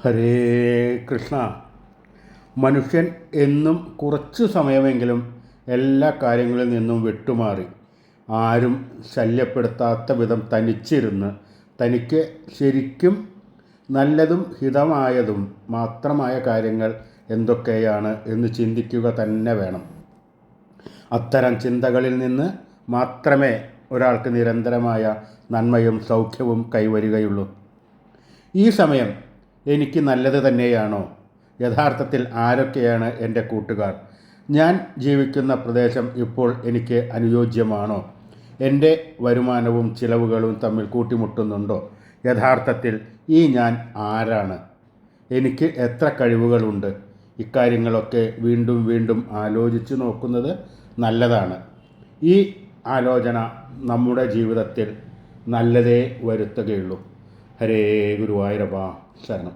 ഹരേ കൃഷ്ണ. മനുഷ്യൻ എന്നും കുറച്ച് സമയമെങ്കിലും എല്ലാ കാര്യങ്ങളിൽ നിന്നും വിട്ടുമാറി ആരും ശല്യപ്പെടുത്താത്ത വിധം തനിച്ചിരുന്ന് തനിക്ക് ശരിക്കും നല്ലതും ഹിതമായതും മാത്രമായ കാര്യങ്ങൾ എന്തൊക്കെയാണ് എന്ന് ചിന്തിക്കുക തന്നെ വേണം. അത്തരം ചിന്തകളിൽ നിന്ന് മാത്രമേ ഒരാൾക്ക് നിരന്തരമായ നന്മയും സൗഖ്യവും കൈവരികയുള്ളൂ. ഈ സമയം എനിക്ക് നല്ലത് തന്നെയാണോ? യഥാർത്ഥത്തിൽ ആരൊക്കെയാണ് എൻ്റെ കൂട്ടുകാർ? ഞാൻ ജീവിക്കുന്ന പ്രദേശം ഇപ്പോൾ എനിക്ക് അനുയോജ്യമാണോ? എൻ്റെ വരുമാനവും ചിലവുകളും തമ്മിൽ കൂട്ടിമുട്ടുന്നുണ്ടോ? യഥാർത്ഥത്തിൽ ഈ ഞാൻ ആരാണ്? എനിക്ക് എത്ര കഴിവുകളുണ്ട്? ഇക്കാര്യങ്ങളൊക്കെ വീണ്ടും വീണ്ടും ആലോചിച്ച് നോക്കുന്നത് നല്ലതാണ്. ഈ ആലോചന നമ്മുടെ ജീവിതത്തിൽ നല്ലതേ വരുത്തുകയുള്ളൂ. ഹരേ ഗുരുവായൂരപ്പ ശരണം.